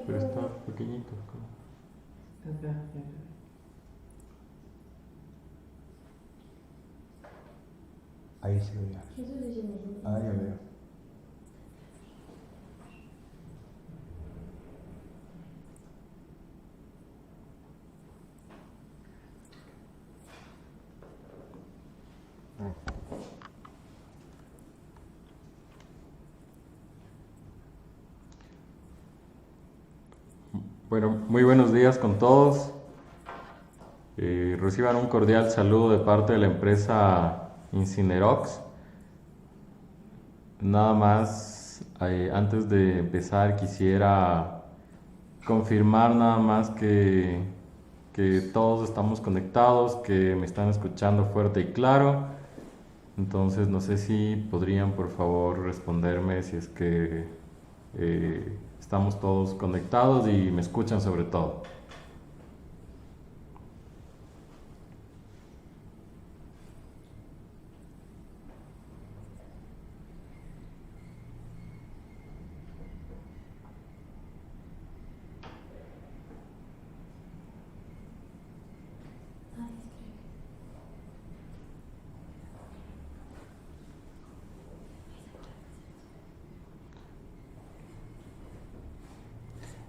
pero está pequeñito. Ahí se ve. Ah, ya veo. Bueno, muy buenos días con todos. Reciban un cordial saludo de parte de la empresa Incinerox. Nada más, antes de empezar, quisiera confirmar nada más que todos estamos conectados, que me están escuchando fuerte y claro. Entonces, no sé si podrían, por favor, responderme si es que estamos todos conectados y me escuchan sobre todo.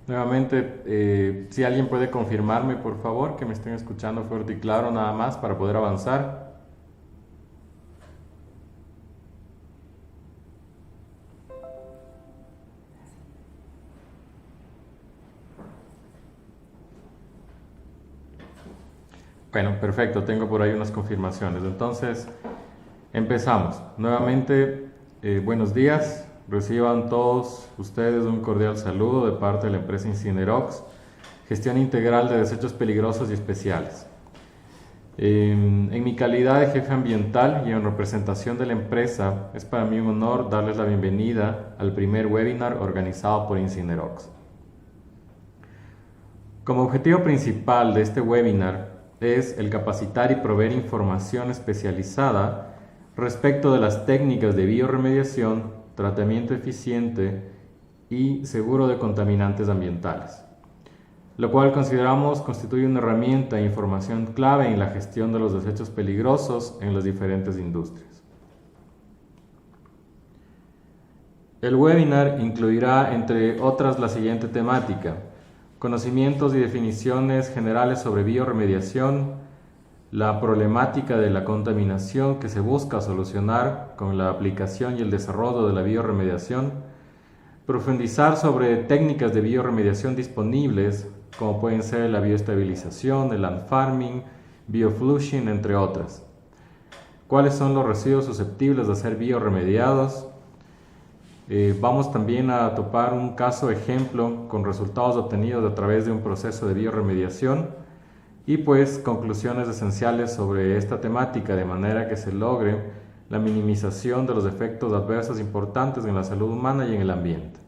Nuevamente, si alguien puede confirmarme, por favor, que me estén escuchando fuerte y claro, nada más para poder avanzar. Bueno, perfecto, tengo por ahí unas confirmaciones. Entonces, empezamos. Nuevamente, buenos días. Reciban todos ustedes un cordial saludo de parte de la empresa Incinerox, gestión integral de desechos peligrosos y especiales. En mi calidad de jefe ambiental y en representación de la empresa, es para mí un honor darles la bienvenida al primer webinar organizado por Incinerox. Como objetivo principal de este webinar es el capacitar y proveer información especializada respecto de las técnicas de biorremediación, tratamiento eficiente y seguro de contaminantes ambientales, lo cual consideramos constituye una herramienta e información clave en la gestión de los desechos peligrosos en las diferentes industrias. El webinar incluirá, entre otras, la siguiente temática: conocimientos y definiciones generales sobre biorremediación, la problemática de la contaminación que se busca solucionar con la aplicación y el desarrollo de la biorremediación, profundizar sobre técnicas de biorremediación disponibles, como pueden ser la bioestabilización, el land farming, bioflushing, entre otras. ¿Cuáles son los residuos susceptibles de ser biorremediados? Vamos también a topar un caso ejemplo con resultados obtenidos a través de un proceso de biorremediación y pues conclusiones esenciales sobre esta temática, de manera que se logre la minimización de los efectos adversos importantes en la salud humana y en el ambiente.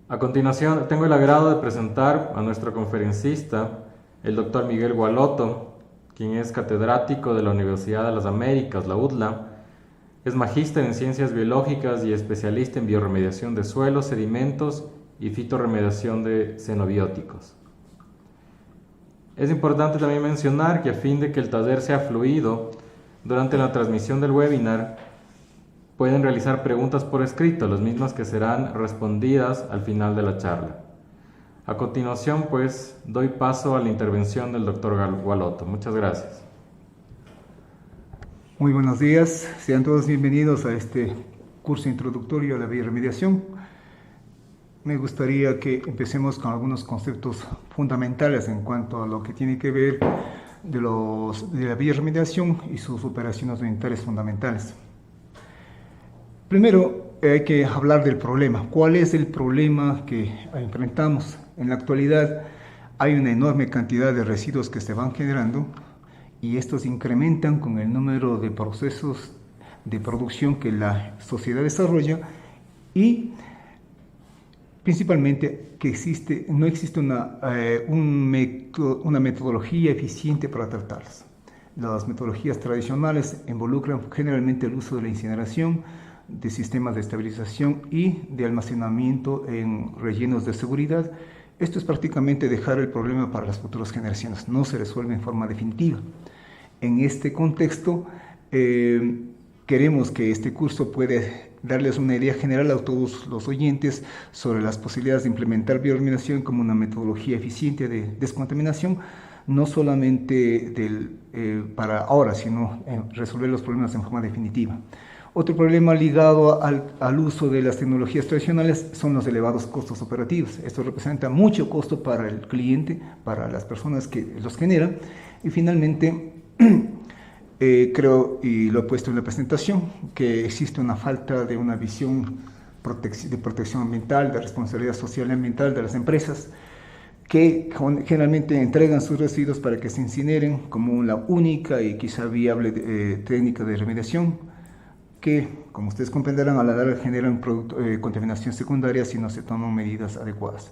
A continuación, tengo el agrado de presentar a nuestro conferencista, el Dr. Miguel Gualoto, quien es catedrático de la Universidad de las Américas, la UDLA, es magíster en ciencias biológicas y especialista en biorremediación de suelos, sedimentos y fitorremediación de xenobióticos. Es importante también mencionar que a fin de que el taller sea fluido, durante la transmisión del webinar pueden realizar preguntas por escrito, las mismas que serán respondidas al final de la charla. A continuación, pues, doy paso a la intervención del Dr. Gualoto. Muchas gracias. Muy buenos días, sean todos bienvenidos a este curso introductorio a la biorremediación. Me gustaría que empecemos con algunos conceptos fundamentales en cuanto a lo que tiene que ver de la biorremediación y sus operaciones ambientales fundamentales. Primero, hay que hablar del problema. ¿Cuál es el problema que enfrentamos? En la actualidad hay una enorme cantidad de residuos que se van generando y estos incrementan con el número de procesos de producción que la sociedad desarrolla y principalmente que no existe una metodología eficiente para tratarlos. Las metodologías tradicionales involucran generalmente el uso de la incineración, de sistemas de estabilización y de almacenamiento en rellenos de seguridad. Esto es prácticamente dejar el problema para las futuras generaciones, no se resuelve en forma definitiva. En este contexto, queremos que este curso pueda darles una idea general a todos los oyentes sobre las posibilidades de implementar bioremediación como una metodología eficiente de descontaminación, no solamente para ahora, sino resolver los problemas en forma definitiva. Otro problema ligado al uso de las tecnologías tradicionales son los elevados costos operativos. Esto representa mucho costo para el cliente, para las personas que los generan. Y finalmente, creo, y lo he puesto en la presentación, que existe una falta de una visión de protección ambiental, de responsabilidad social y ambiental de las empresas, que generalmente entregan sus residuos para que se incineren como la única y quizá viable técnica de remediación, que, como ustedes comprenderán, a la larga generan contaminación secundaria si no se toman medidas adecuadas.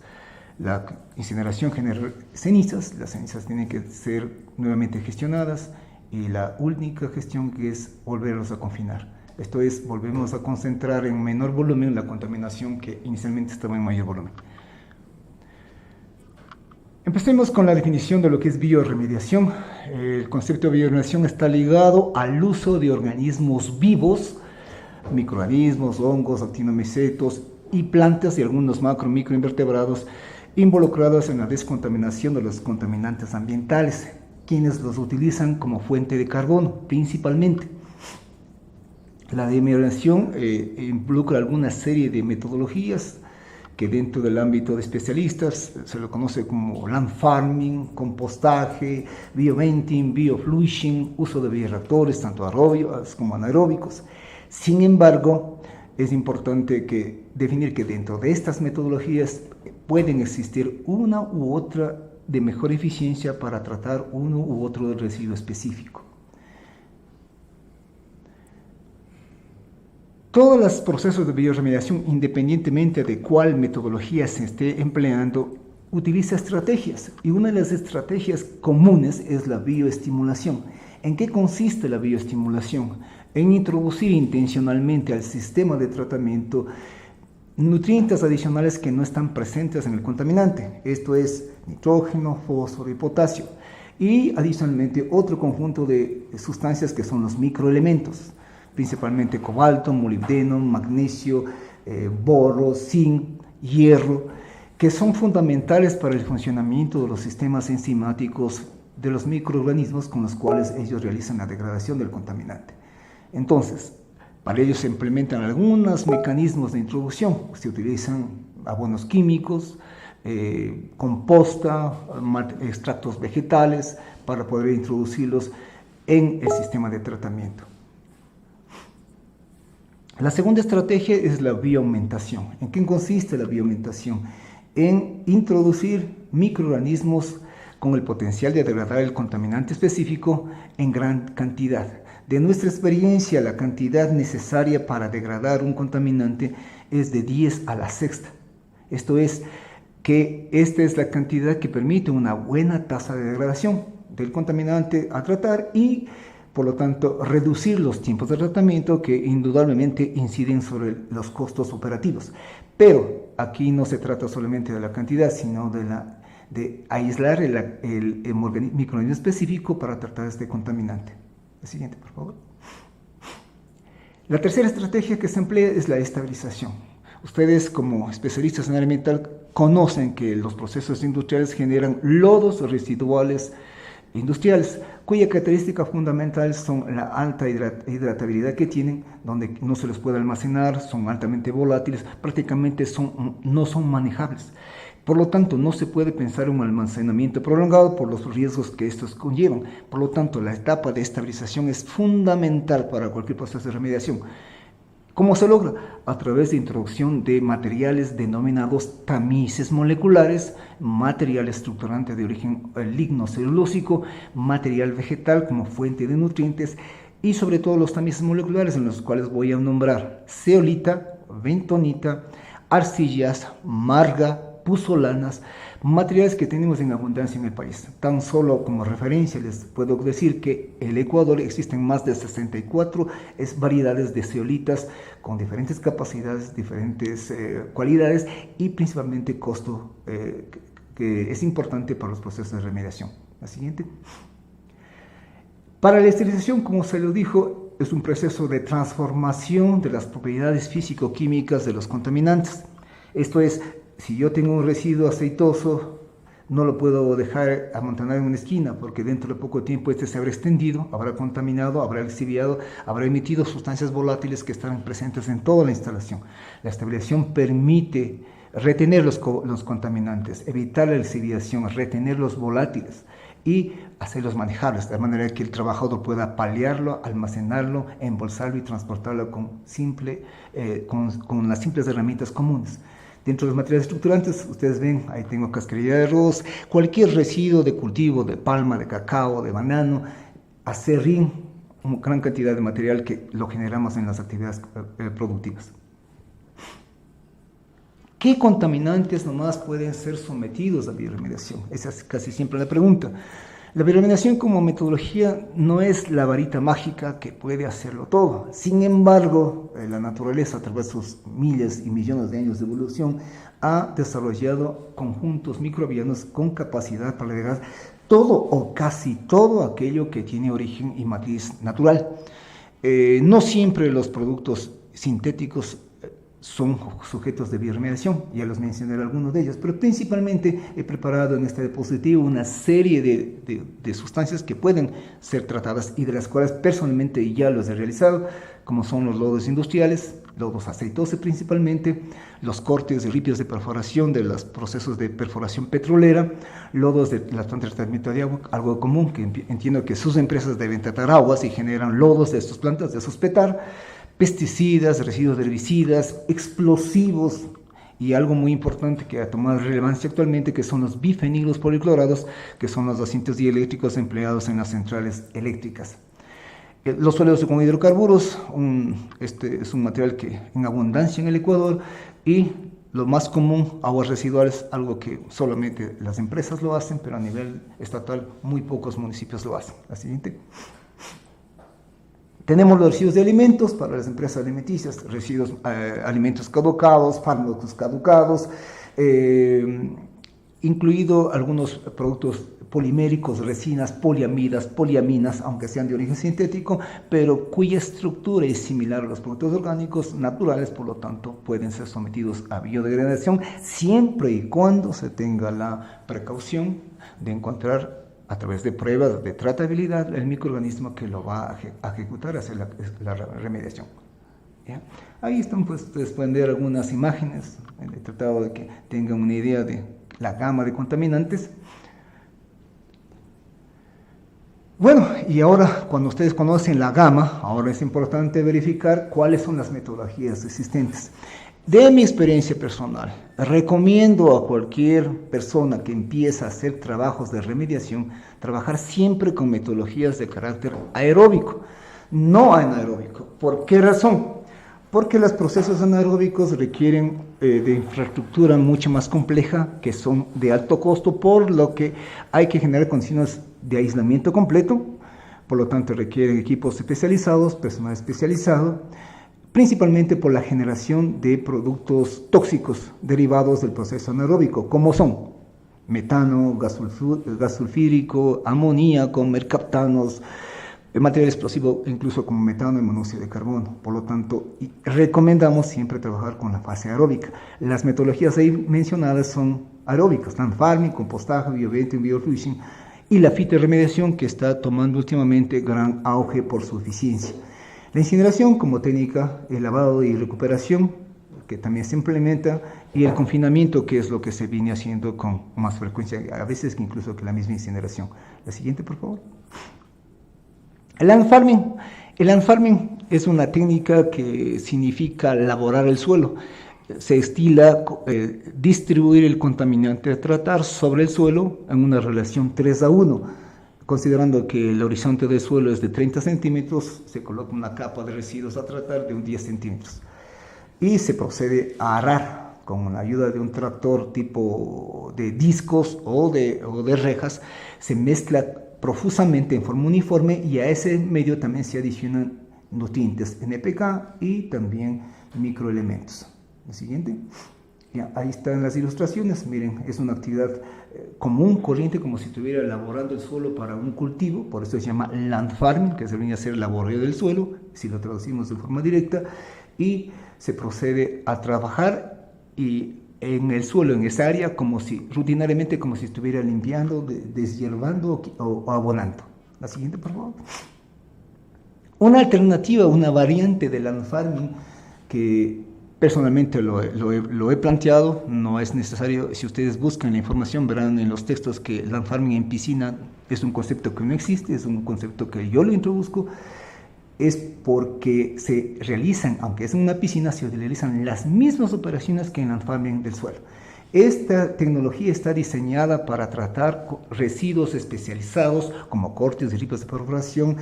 La incineración genera cenizas, las cenizas tienen que ser nuevamente gestionadas y la única gestión que es volverlos a confinar. Esto es, volvemos a concentrar en menor volumen la contaminación que inicialmente estaba en mayor volumen. Empecemos con la definición de lo que es bioremediación. El concepto de bioremediación está ligado al uso de organismos vivos, microorganismos, hongos, actinomicetos y plantas y algunos microinvertebrados involucrados en la descontaminación de los contaminantes ambientales, quienes los utilizan como fuente de carbono principalmente. La bioremediación involucra alguna serie de metodologías que dentro del ámbito de especialistas se lo conoce como land farming, compostaje, bioventing, bioflushing, uso de bioreactores tanto aeróbicos como anaeróbicos. Sin embargo, es importante definir que dentro de estas metodologías pueden existir una u otra de mejor eficiencia para tratar uno u otro residuo específico. Todos los procesos de bioremediación, independientemente de cuál metodología se esté empleando, utiliza estrategias, y una de las estrategias comunes es la bioestimulación. ¿En qué consiste la bioestimulación? En introducir intencionalmente al sistema de tratamiento nutrientes adicionales que no están presentes en el contaminante, esto es nitrógeno, fósforo y potasio, y adicionalmente otro conjunto de sustancias que son los microelementos, principalmente cobalto, molibdeno, magnesio, boro, zinc, hierro, que son fundamentales para el funcionamiento de los sistemas enzimáticos de los microorganismos con los cuales ellos realizan la degradación del contaminante. Entonces, para ello se implementan algunos mecanismos de introducción. Se utilizan abonos químicos, composta, extractos vegetales para poder introducirlos en el sistema de tratamiento. La segunda estrategia es la bioaumentación. ¿En qué consiste la bioaumentación? En introducir microorganismos con el potencial de degradar el contaminante específico en gran cantidad. De nuestra experiencia, la cantidad necesaria para degradar un contaminante es de 10 a la sexta. Esto es que esta es la cantidad que permite una buena tasa de degradación del contaminante a tratar y, por lo tanto, reducir los tiempos de tratamiento que indudablemente inciden sobre los costos operativos. Pero aquí no se trata solamente de la cantidad, sino de aislar el microorganismo específico para tratar este contaminante. La siguiente, por favor. La tercera estrategia que se emplea es la estabilización. Ustedes, como especialistas en área ambiental, conocen que los procesos industriales generan lodos residuales industriales, cuya característica fundamental son la alta hidratabilidad que tienen, donde no se les puede almacenar, son altamente volátiles, prácticamente no son manejables. Por lo tanto, no se puede pensar en un almacenamiento prolongado por los riesgos que estos conllevan. Por lo tanto, la etapa de estabilización es fundamental para cualquier proceso de remediación. ¿Cómo se logra? A través de introducción de materiales denominados tamices moleculares, material estructurante de origen lignocelulósico, material vegetal como fuente de nutrientes y sobre todo los tamices moleculares en los cuales voy a nombrar zeolita, bentonita, arcillas, marga, puzolanas, materiales que tenemos en abundancia en el país. Tan solo como referencia les puedo decir que en el Ecuador existen más de 64 variedades de zeolitas con diferentes capacidades, diferentes cualidades y principalmente costo que es importante para los procesos de remediación. La siguiente. Para la esterilización, como se lo dijo, es un proceso de transformación de las propiedades físico-químicas de los contaminantes. Esto es, si yo tengo un residuo aceitoso, no lo puedo dejar amontonado en una esquina, porque dentro de poco tiempo este se habrá extendido, habrá contaminado, habrá exhibido, habrá emitido sustancias volátiles que estarán presentes en toda la instalación. La esterilización permite retener los contaminantes, evitar la exhibición, retener los volátiles y hacerlos manejables, de manera que el trabajador pueda paliarlo, almacenarlo, embolsarlo y transportarlo con las simples herramientas comunes. Dentro de los materiales estructurantes, ustedes ven, ahí tengo cascarilla de arroz, cualquier residuo de cultivo, de palma, de cacao, de banano, acerrín, una gran cantidad de material que lo generamos en las actividades productivas. ¿Qué contaminantes nomás pueden ser sometidos a bioremediación? Esa es casi siempre la pregunta. La bioremediación como metodología no es la varita mágica que puede hacerlo todo. Sin embargo, la naturaleza, a través de sus miles y millones de años de evolución, ha desarrollado conjuntos microbianos con capacidad para agregar todo o casi todo aquello que tiene origen y matriz natural. No siempre los productos sintéticos son sujetos de bioremediación, ya los mencioné algunos de ellos, pero principalmente he preparado en este dispositivo una serie de sustancias que pueden ser tratadas y de las cuales personalmente ya los he realizado, como son los lodos industriales, lodos aceitosos principalmente, los cortes y ripios de perforación de los procesos de perforación petrolera, lodos de la planta de tratamiento de agua, algo común que entiendo que sus empresas deben tratar aguas y generan lodos de estas plantas, de esos petar, pesticidas, residuos de herbicidas, explosivos y algo muy importante que ha tomado relevancia actualmente, que son los bifenilos policlorados, que son los agentes dieléctricos empleados en las centrales eléctricas. Los suelos con hidrocarburos, este es un material que en abundancia en el Ecuador, y lo más común, aguas residuales, algo que solamente las empresas lo hacen, pero a nivel estatal muy pocos municipios lo hacen. La siguiente. Tenemos los residuos de alimentos para las empresas alimenticias, residuos, alimentos caducados, fármacos caducados, incluido algunos productos poliméricos, resinas, poliamidas, poliaminas, aunque sean de origen sintético, pero cuya estructura es similar a los productos orgánicos naturales, por lo tanto pueden ser sometidos a biodegradación siempre y cuando se tenga la precaución de encontrar a través de pruebas de tratabilidad el microorganismo que lo va a ejecutar, hacer la remediación. ¿Ya? Ahí están, pues ustedes pueden ver algunas imágenes, he tratado de que tengan una idea de la gama de contaminantes. Bueno, y ahora cuando ustedes conocen la gama, ahora es importante verificar cuáles son las metodologías existentes. De mi experiencia personal, recomiendo a cualquier persona que empieza a hacer trabajos de remediación, trabajar siempre con metodologías de carácter aeróbico, no anaeróbico. ¿Por qué razón? Porque los procesos anaeróbicos requieren de infraestructura mucho más compleja, que son de alto costo, por lo que hay que generar condiciones de aislamiento completo, por lo tanto requieren equipos especializados, personal especializado, principalmente por la generación de productos tóxicos derivados del proceso anaeróbico, como son metano, gas sulfírico, amoníaco, mercaptanos, material explosivo, incluso como metano y monóxido de carbono. Por lo tanto, recomendamos siempre trabajar con la fase aeróbica. Las metodologías ahí mencionadas son aeróbicas, están farming, compostaje, bioventing, bioflushing, y la fitorremediación, que está tomando últimamente gran auge por su eficiencia. La incineración como técnica, el lavado y recuperación, que también se implementa, y el confinamiento, que es lo que se viene haciendo con más frecuencia, a veces incluso que la misma incineración. La siguiente, por favor. El land farming. El land farming es una técnica que significa laborar el suelo. Se estila distribuir el contaminante a tratar sobre el suelo en una relación 3:1. Considerando que el horizonte del suelo es de 30 centímetros, se coloca una capa de residuos a tratar de 10 centímetros. Y se procede a arar con la ayuda de un tractor tipo de discos o de rejas, se mezcla profusamente en forma uniforme y a ese medio también se adicionan nutrientes NPK y también microelementos. ¿El siguiente? Ya, ahí están las ilustraciones. Miren, es una actividad común, corriente, como si estuviera elaborando el suelo para un cultivo. Por eso se llama land farming, que se viene a hacer laboreo del suelo, si lo traducimos de forma directa, y se procede a trabajar y en el suelo, en esa área, rutinariamente como si estuviera limpiando, deshiervando o abonando. La siguiente, por favor. Una alternativa, una variante del land farming que personalmente lo he planteado, no es necesario, si ustedes buscan la información verán en los textos que el land farming en piscina es un concepto que no existe, es un concepto que yo lo introduzco, es porque se realizan, aunque es en una piscina, se realizan las mismas operaciones que en land farming del suelo. Esta tecnología está diseñada para tratar residuos especializados como cortes y ripos de perforación,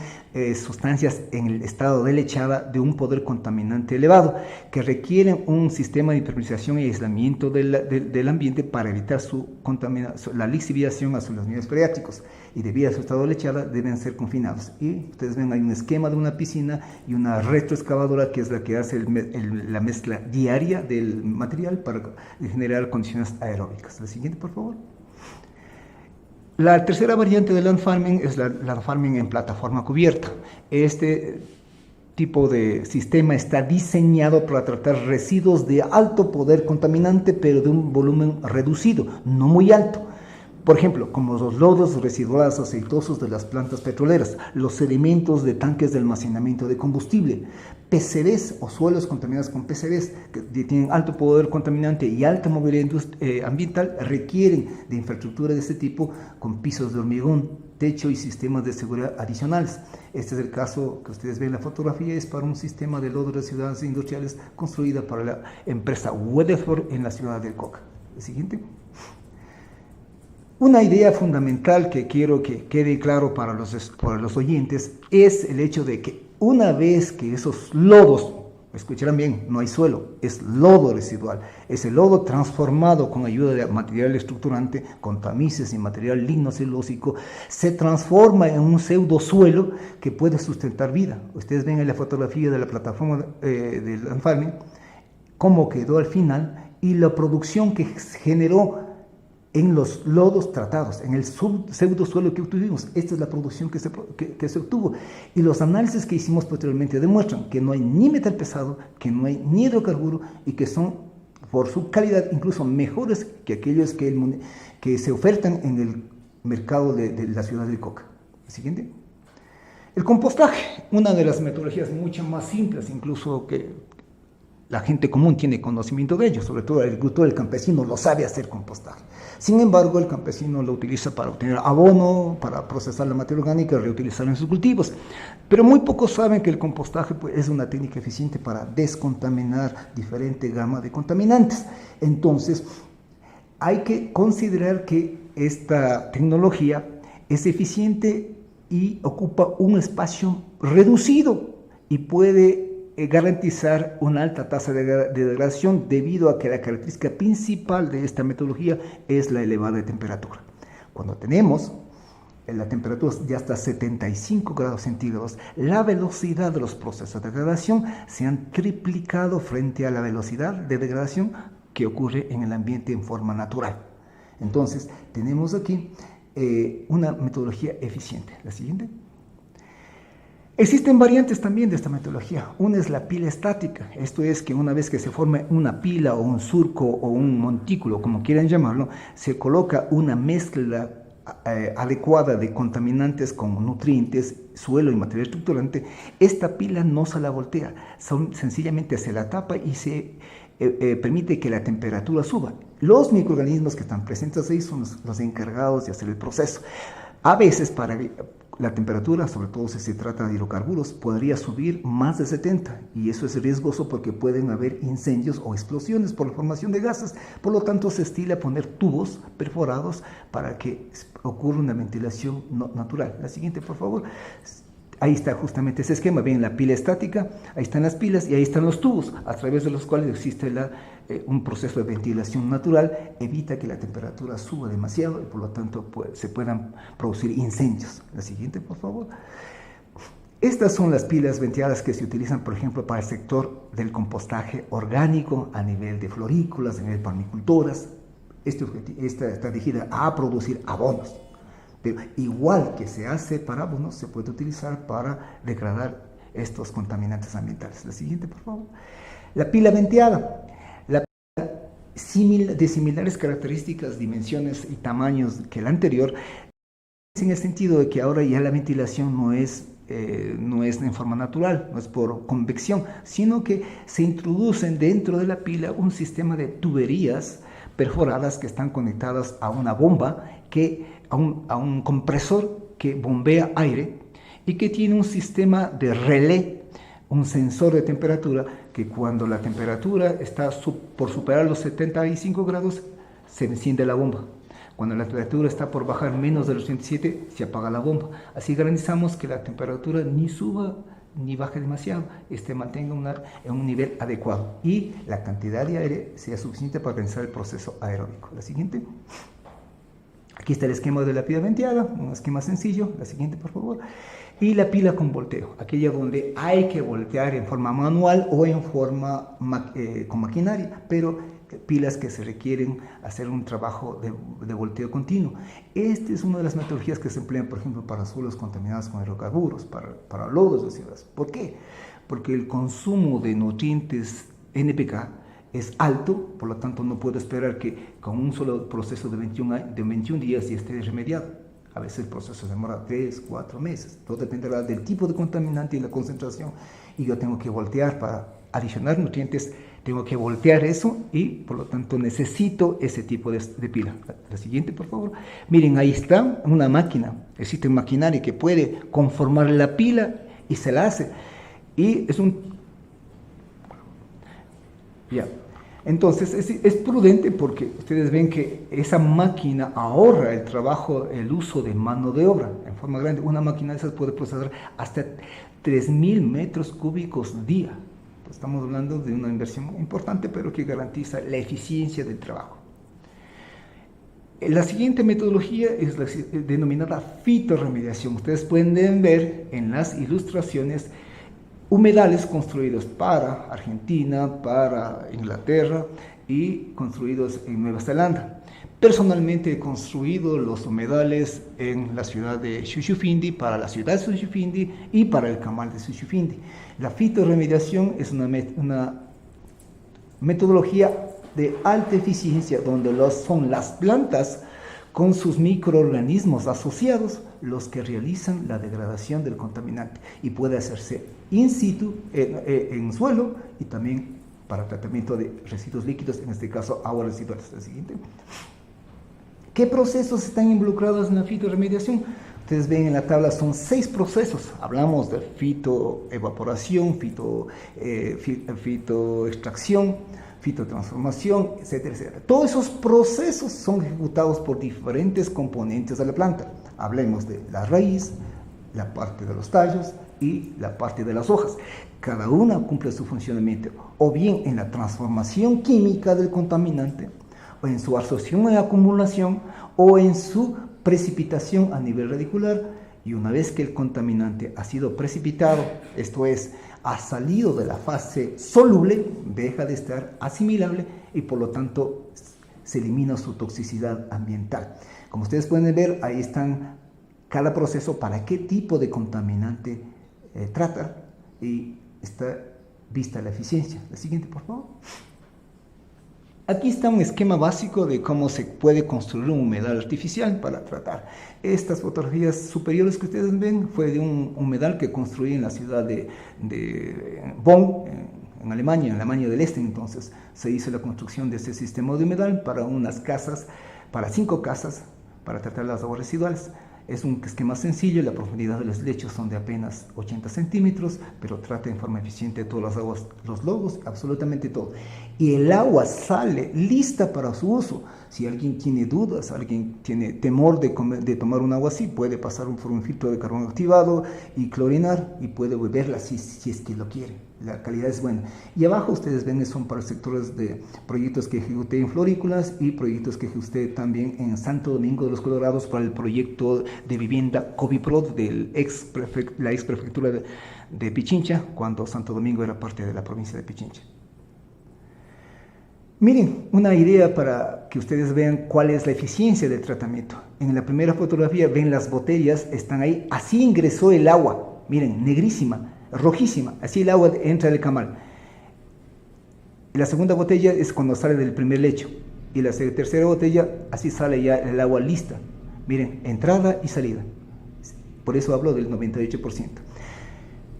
sustancias en el estado de lechada de un poder contaminante elevado, que requieren un sistema de impermeabilización y aislamiento del ambiente para evitar la lixiviación hacia los niveles freáticos, y debido a su estado de lechada deben ser confinados. Y ustedes ven, hay un esquema de una piscina y una retroexcavadora que es la que hace la mezcla diaria del material para generar condiciones aeróbicas. La siguiente, por favor. La tercera variante del land farming es la land farming en plataforma cubierta. Este tipo de sistema está diseñado para tratar residuos de alto poder contaminante, pero de un volumen reducido, no muy alto. Por ejemplo, como los lodos residuales aceitosos de las plantas petroleras, los sedimentos de tanques de almacenamiento de combustible, PCBs o suelos contaminados con PCBs que tienen alto poder contaminante y alta movilidad ambiental, requieren de infraestructura de este tipo con pisos de hormigón, techo y sistemas de seguridad adicionales. Este es el caso que ustedes ven en la fotografía, es para un sistema de lodo residuales industriales construida para la empresa Weatherford en la ciudad del Coca. El siguiente. Una idea fundamental que quiero que quede claro para los oyentes es el hecho de que una vez que esos lodos, escucharán bien, no hay suelo, es lodo residual, ese lodo transformado con ayuda de material estructurante, con tamices y material lignocelulósico, se transforma en un pseudosuelo que puede sustentar vida. Ustedes ven en la fotografía de la plataforma del land farming cómo quedó al final y la producción que generó en los lodos tratados, en el pseudosuelo que obtuvimos. Esta es la producción que se obtuvo. Y los análisis que hicimos posteriormente demuestran que no hay ni metal pesado, que no hay ni hidrocarburo y que son, por su calidad, incluso mejores que aquellos que se ofertan en el mercado de la ciudad del Coca. Siguiente. El compostaje, una de las metodologías mucho más simples, incluso que la gente común tiene conocimiento de ello, sobre todo el agricultor, el campesino lo sabe hacer compostaje. Sin embargo, el campesino lo utiliza para obtener abono, para procesar la materia orgánica y reutilizarla en sus cultivos. Pero muy pocos saben que el compostaje es una técnica eficiente para descontaminar diferente gama de contaminantes. Entonces, hay que considerar que esta tecnología es eficiente y ocupa un espacio reducido y puede garantizar una alta tasa de degradación debido a que la característica principal de esta metodología es la elevada temperatura. Cuando tenemos la temperatura de hasta 75 grados centígrados, la velocidad de los procesos de degradación se han triplicado frente a la velocidad de degradación que ocurre en el ambiente en forma natural. Entonces, tenemos aquí una metodología eficiente. La siguiente. Existen variantes también de esta metodología. Una es la pila estática. Esto es que una vez que se forma una pila o un surco o un montículo, como quieran llamarlo, se coloca una mezcla adecuada de contaminantes con nutrientes, suelo y material estructurante. Esta pila no se la voltea, sencillamente se la tapa y se permite que la temperatura suba. Los microorganismos que están presentes ahí son los encargados de hacer el proceso. A veces para la temperatura, sobre todo si se trata de hidrocarburos, podría subir más de 70 y eso es riesgoso porque pueden haber incendios o explosiones por la formación de gases. Por lo tanto, se estila poner tubos perforados para que ocurra una ventilación natural. La siguiente, por favor. ahí está justamente ese esquema, ven la pila estática, ahí están las pilas y ahí están los tubos, a través de los cuales existe un proceso de ventilación natural, evita que la temperatura suba demasiado y por lo tanto se puedan producir incendios. La siguiente, por favor. Estas son las pilas ventiladas que se utilizan, por ejemplo, para el sector del compostaje orgánico a nivel de florícolas, a nivel de palmicultoras. Esta está dirigida a producir abonos. Pero igual que se hace para abonos, se puede utilizar para degradar estos contaminantes ambientales. La siguiente, por favor. La pila venteada. La pila de similares características, dimensiones y tamaños que la anterior, en el sentido de que ahora ya la ventilación no es en forma natural, no es por convección, sino que se introducen dentro de la pila un sistema de tuberías perforadas que están conectadas a una bomba, a un compresor que bombea aire y que tiene un sistema de relé, un sensor de temperatura, que cuando la temperatura está por superar los 75 grados, se enciende la bomba. Cuando la temperatura está por bajar menos de los 87, se apaga la bomba. Así garantizamos que la temperatura ni suba ni baje demasiado, mantenga en un nivel adecuado y la cantidad de aire sea suficiente para realizar el proceso aeróbico. La siguiente. Aquí está el esquema de la pila venteada, un esquema sencillo. La siguiente, por favor. Y la pila con volteo, aquella donde hay que voltear en forma manual o en forma con maquinaria, pero pilas que se requieren hacer un trabajo de volteo continuo. Esta es una de las metodologías que se emplean, por ejemplo, para suelos contaminados con hidrocarburos, para lodos de ciudades. ¿Por qué? Porque el consumo de nutrientes NPK es alto, por lo tanto no puedo esperar que con un solo proceso de 21 días ya esté remediado. A veces el proceso demora 3, 4 meses. Todo dependerá del tipo de contaminante y la concentración. Y yo tengo que voltear para adicionar nutrientes, tengo que voltear eso y por lo tanto necesito ese tipo de pila. La siguiente, por favor. Miren, ahí está una máquina, existe maquinaria que puede conformar la pila y se la hace. Y es ya. Entonces es prudente porque ustedes ven que esa máquina ahorra el trabajo, el uso de mano de obra en forma grande. Una máquina de esas puede procesar hasta 3.000 metros cúbicos día. Estamos hablando de una inversión importante, pero que garantiza la eficiencia del trabajo. La siguiente metodología es la denominada fitorremediación. Ustedes pueden ver en las ilustraciones humedales construidos para Argentina, para Inglaterra y construidos en Nueva Zelanda. Personalmente he construido los humedales en la ciudad de Shushufindi, para la ciudad de Shushufindi y para el camal de Shushufindi. La fitorremediación es una metodología de alta eficiencia donde son las plantas con sus microorganismos asociados los que realizan la degradación del contaminante y puede hacerse in situ en suelo y también para tratamiento de residuos líquidos, en este caso aguas residuales. El siguiente. ¿Qué procesos están involucrados en la fitorremediación? Ustedes ven en la tabla, son 6 procesos. Hablamos de fitoevaporación, fitoextracción, fitotransformación, etcétera, etcétera. Todos esos procesos son ejecutados por diferentes componentes de la planta. Hablemos de la raíz, la parte de los tallos y la parte de las hojas. Cada una cumple su funcionamiento, o bien en la transformación química del contaminante, o en su absorción y acumulación, o en su precipitación a nivel radicular. Y una vez que el contaminante ha sido precipitado, esto es, ha salido de la fase soluble, deja de estar asimilable y por lo tanto se elimina su toxicidad ambiental. Como ustedes pueden ver, ahí están cada proceso para qué tipo de contaminante trata y está vista la eficiencia. La siguiente, por favor. Aquí está un esquema básico de cómo se puede construir un humedal artificial para tratar. Estas fotografías superiores que ustedes ven fue de un humedal que construí en la ciudad de Bonn, en Alemania del Este. Entonces se hizo la construcción de este sistema de humedal para unas casas, para 5 casas, para tratar las aguas residuales. Es un esquema sencillo, la profundidad de los lechos son de apenas 80 centímetros, pero trata en forma eficiente todas las aguas, los logos, absolutamente todo. Y el agua sale lista para su uso. Si alguien tiene dudas, alguien tiene temor de tomar un agua así, puede pasar por un filtro de carbón activado y clorinar y puede beberla si es que lo quiere. La calidad es buena. Y abajo ustedes ven, son para sectores de proyectos que ejecuté en Florícolas y proyectos que ejecuté también en Santo Domingo de los Colorados para el proyecto de vivienda COVIPROD de la ex prefectura de Pichincha, cuando Santo Domingo era parte de la provincia de Pichincha. Miren, una idea para que ustedes vean cuál es la eficiencia del tratamiento. En la primera fotografía ven las botellas, están ahí, así ingresó el agua, miren, negrísima, rojísima, así el agua entra del camal. Y la segunda botella es cuando sale del primer lecho, y la tercera botella, así sale ya el agua lista. Miren, entrada y salida. Por eso hablo del 98%.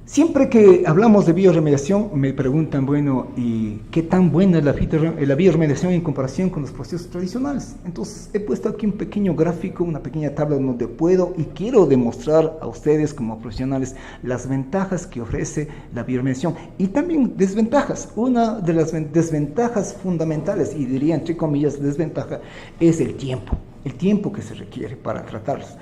Siempre que hablamos de bioremediación, me preguntan, bueno, ¿y qué tan buena es la bioremediación en comparación con los procesos tradicionales? Entonces, he puesto aquí un pequeño gráfico, una pequeña tabla donde puedo y quiero demostrar a ustedes como profesionales las ventajas que ofrece la bioremediación y también desventajas. Una de las desventajas fundamentales, y diría entre comillas desventaja, es el tiempo que se requiere para tratarlos.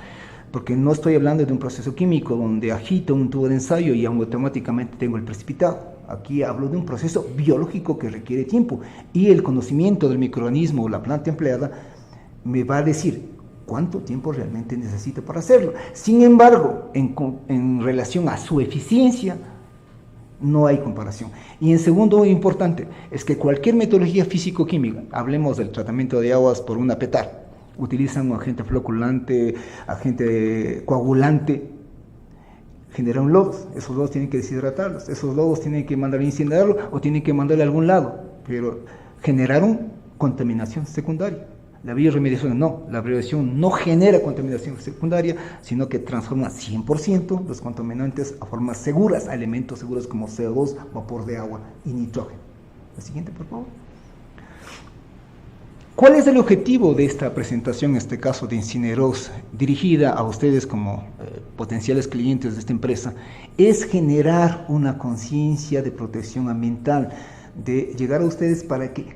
Porque no estoy hablando de un proceso químico donde agito un tubo de ensayo y automáticamente tengo el precipitado. Aquí hablo de un proceso biológico que requiere tiempo y el conocimiento del microorganismo o la planta empleada me va a decir cuánto tiempo realmente necesito para hacerlo. Sin embargo, en relación a su eficiencia, no hay comparación. Y en segundo, importante, es que cualquier metodología físico-química, hablemos del tratamiento de aguas por una PETAR, utilizan un agente floculante, agente coagulante, generan lodos. Esos lodos tienen que deshidratarlos, esos lodos tienen que mandar a incinerarlo o tienen que mandarle a algún lado, pero generaron contaminación secundaria. La bioremediación no, la bioremediación no genera contaminación secundaria, sino que transforma 100% los contaminantes a formas seguras, a elementos seguros como CO2, vapor de agua y nitrógeno. La siguiente, por favor. ¿Cuál es el objetivo de esta presentación, en este caso de Incinerox, dirigida a ustedes como potenciales clientes de esta empresa? Es generar una conciencia de protección ambiental, de llegar a ustedes para que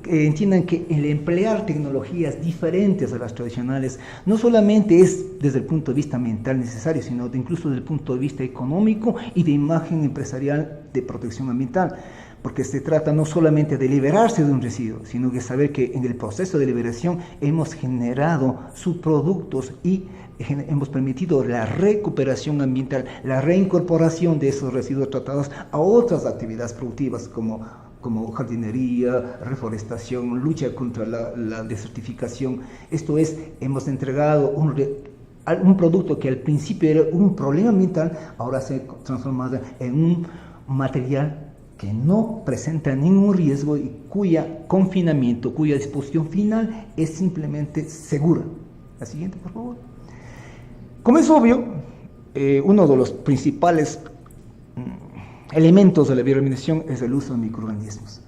entiendan que el emplear tecnologías diferentes a las tradicionales no solamente es desde el punto de vista ambiental necesario, sino incluso desde el punto de vista económico y de imagen empresarial de protección ambiental. Porque se trata no solamente de liberarse de un residuo, sino que saber que en el proceso de liberación hemos generado subproductos y hemos permitido la recuperación ambiental, la reincorporación de esos residuos tratados a otras actividades productivas como jardinería, reforestación, lucha contra la desertificación. Esto es, hemos entregado un producto que al principio era un problema ambiental, ahora se ha transformado en un material que no presenta ningún riesgo y cuya confinamiento, cuya disposición final es simplemente segura. La siguiente, por favor. Como es obvio, uno de los principales elementos de la bioremediación es el uso de microorganismos.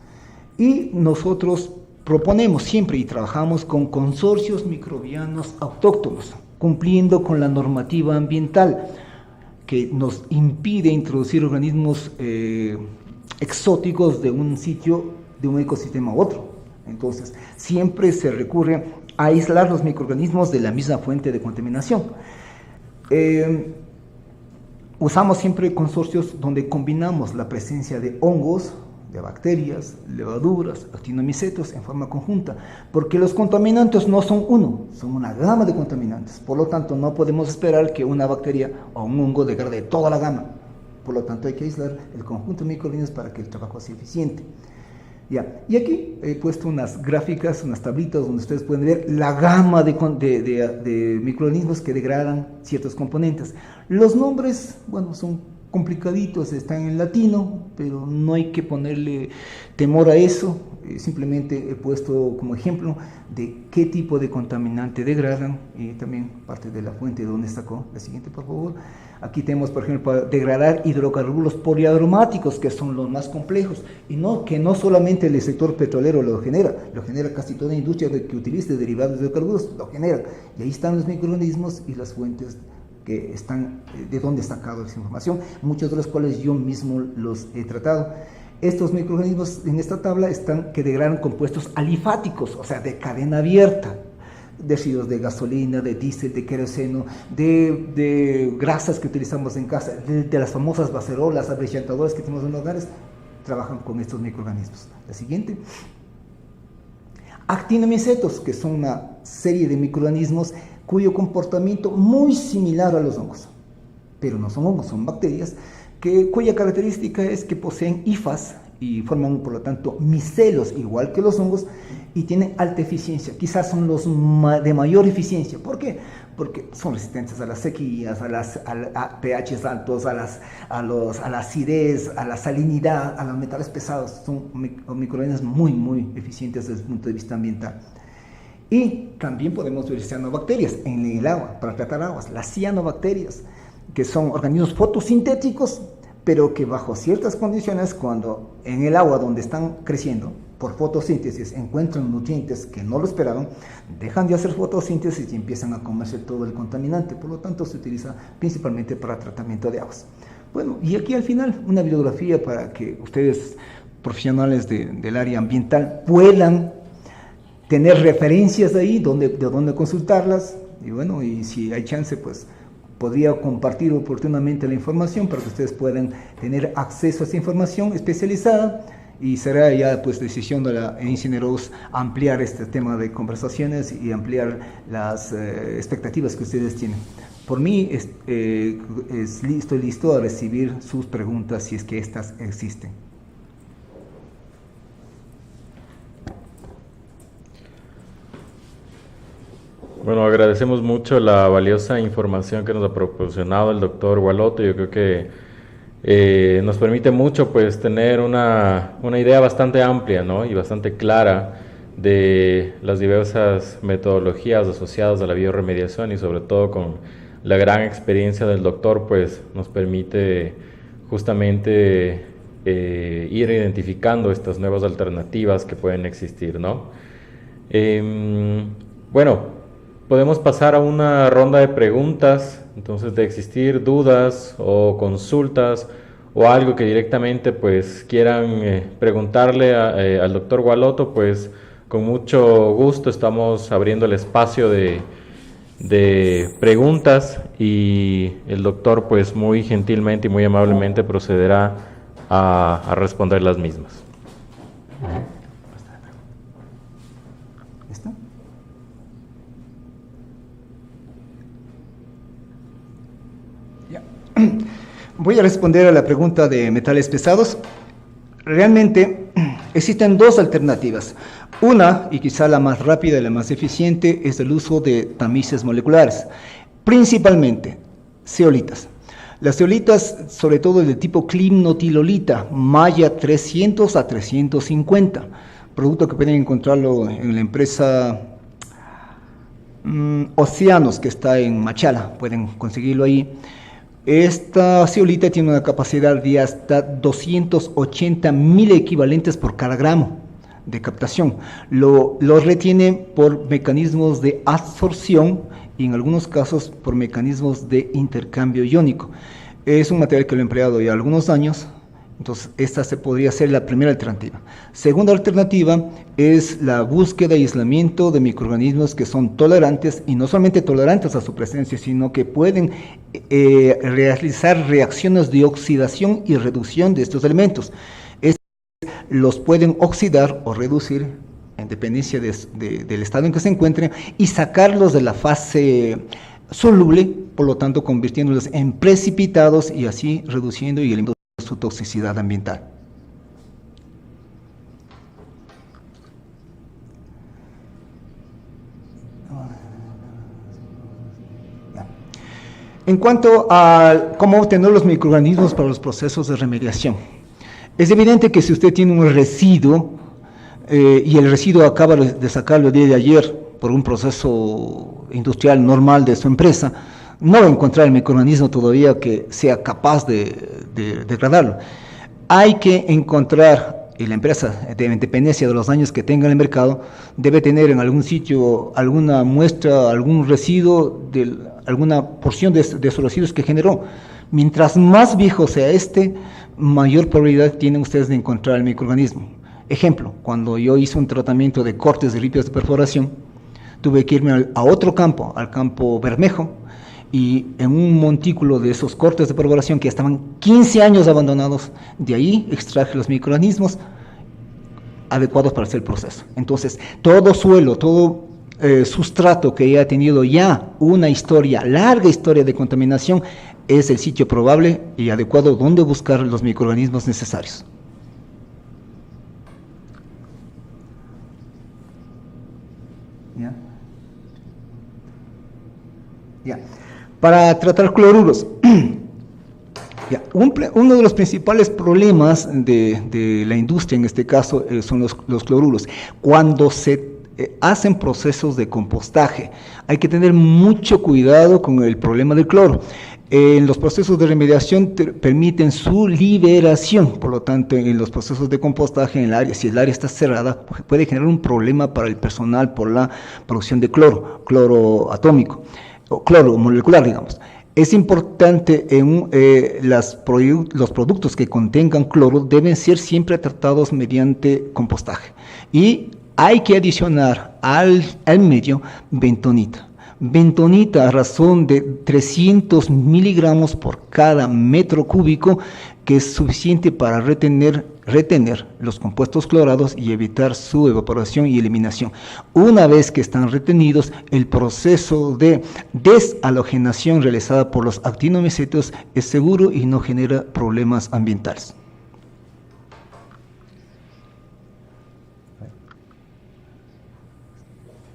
Y nosotros proponemos siempre y trabajamos con consorcios microbianos autóctonos, cumpliendo con la normativa ambiental que nos impide introducir organismos exóticos de un sitio, de un ecosistema a otro. Entonces, siempre se recurre a aislar los microorganismos de la misma fuente de contaminación. Usamos siempre consorcios donde combinamos la presencia de hongos, de bacterias, levaduras, actinomicetos en forma conjunta, porque los contaminantes no son uno, son una gama de contaminantes. Por lo tanto, no podemos esperar que una bacteria o un hongo degrade toda la gama. Por lo tanto, hay que aislar el conjunto de microorganismos para que el trabajo sea eficiente. Ya. Y aquí he puesto unas gráficas, unas tablitas donde ustedes pueden ver la gama de microorganismos que degradan ciertos componentes. Los nombres, bueno, son complicaditos, están en latino, pero no hay que ponerle temor a eso. Simplemente he puesto como ejemplo de qué tipo de contaminante degradan y también parte de la fuente de donde sacó. La siguiente, por favor. Aquí tenemos, por ejemplo, para degradar hidrocarburos poliaromáticos, que son los más complejos, y que no solamente el sector petrolero lo genera casi toda industria que utilice derivados de hidrocarburos, lo genera. Y ahí están los microorganismos y las fuentes que están, de dónde he sacado esa información, muchos de los cuales yo mismo los he tratado. Estos microorganismos en esta tabla están que degradan compuestos alifáticos, o sea, de cadena abierta, de residuos de gasolina, de diésel, de queroseno, de grasas que utilizamos en casa, de las famosas bacerolas, abrillantadoras que tenemos en los hogares, trabajan con estos microorganismos. La siguiente. Actinomicetos, que son una serie de microorganismos cuyo comportamiento muy similar a los hongos, pero no son hongos, son bacterias, cuya característica es que poseen hifas y forman por lo tanto micelos igual que los hongos y tienen alta eficiencia, quizás son los de mayor eficiencia. ¿Por qué? Porque son resistentes a las sequías, a pHs altos, a la acidez, a la salinidad, a los metales pesados. Son microorganismos muy eficientes desde el punto de vista ambiental. Y también podemos ver cianobacterias en el agua, para tratar aguas. Las cianobacterias, que son organismos fotosintéticos, pero que bajo ciertas condiciones, cuando en el agua donde están creciendo, por fotosíntesis, encuentran nutrientes que no lo esperaban, dejan de hacer fotosíntesis y empiezan a comerse todo el contaminante. Por lo tanto, se utiliza principalmente para tratamiento de aguas. Bueno, y aquí al final, una bibliografía para que ustedes, profesionales del área ambiental, puedan tener referencias ahí de dónde consultarlas. Y bueno, y si hay chance, pues podría compartir oportunamente la información para que ustedes puedan tener acceso a esa información especializada, y será ya pues decisión de la Incineros ampliar este tema de conversaciones y ampliar las expectativas que ustedes tienen. Por mí estoy listo a recibir sus preguntas si es que estas existen. Bueno, agradecemos mucho la valiosa información que nos ha proporcionado el doctor Gualoto. Yo creo que nos permite mucho pues tener una idea bastante amplia, ¿no? Y bastante clara de las diversas metodologías asociadas a la bioremediación, y sobre todo con la gran experiencia del doctor, pues nos permite justamente ir identificando estas nuevas alternativas que pueden existir, ¿no? Bueno, podemos pasar a una ronda de preguntas. Entonces, de existir dudas o consultas o algo que directamente pues quieran preguntarle al doctor Gualoto, pues con mucho gusto estamos abriendo el espacio de preguntas, y el doctor pues muy gentilmente y muy amablemente procederá a responder las mismas. ¿Listo? Ya. Voy a responder a la pregunta de metales pesados. Realmente existen dos alternativas. Una, y quizá la más rápida y la más eficiente, es el uso de tamices moleculares, principalmente zeolitas. Las zeolitas, sobre todo de tipo climnotilolita, malla 300 a 350, producto que pueden encontrarlo en la empresa Océanos, que está en Machala, pueden conseguirlo ahí. Esta zeolita tiene una capacidad de hasta 280.000 equivalentes por cada gramo de captación. Lo retiene por mecanismos de absorción y en algunos casos por mecanismos de intercambio iónico. Es un material que lo he empleado ya algunos años. Entonces, esta podría ser la primera alternativa. Segunda alternativa es la búsqueda y aislamiento de microorganismos que son tolerantes, y no solamente tolerantes a su presencia, sino que pueden realizar reacciones de oxidación y reducción de estos elementos. Los pueden oxidar o reducir en dependencia del estado en que se encuentren, y sacarlos de la fase soluble, por lo tanto convirtiéndolos en precipitados y así reduciendo y eliminando su toxicidad ambiental. En cuanto a cómo obtener los microorganismos para los procesos de remediación, es evidente que si usted tiene un residuo y el residuo acaba de sacarlo el día de ayer por un proceso industrial normal de su empresa, no va a encontrar el microorganismo todavía que sea capaz de degradarlo. Hay que encontrar, y la empresa, de independencia de los años que tenga en el mercado, debe tener en algún sitio alguna muestra, algún residuo, alguna porción de esos residuos que generó. Mientras más viejo sea mayor probabilidad tienen ustedes de encontrar el microorganismo. Ejemplo, cuando yo hice un tratamiento de cortes de ripias de perforación, tuve que irme a otro campo, al campo Bermejo, y en un montículo de esos cortes de perforación que estaban 15 años abandonados, de ahí extraje los microorganismos adecuados para hacer el proceso. Entonces, todo suelo, todo sustrato que haya tenido ya una larga historia de contaminación, es el sitio probable y adecuado donde buscar los microorganismos necesarios. ¿Ya? Ya. Para tratar cloruros, uno de los principales problemas de la industria en este caso son los cloruros. Cuando se hacen procesos de compostaje, hay que tener mucho cuidado con el problema del cloro. En los procesos de remediación permiten su liberación, por lo tanto en los procesos de compostaje en el área, si el área está cerrada, puede generar un problema para el personal por la producción de cloro atómico, o cloro molecular, digamos. Es importante los productos que contengan cloro deben ser siempre tratados mediante compostaje y hay que adicionar al medio bentonita. Bentonita a razón de 300 miligramos por cada metro cúbico, que es suficiente para retener los compuestos clorados y evitar su evaporación y eliminación. Una vez que están retenidos, el proceso de deshalogenación realizada por los actinomicetos es seguro y no genera problemas ambientales.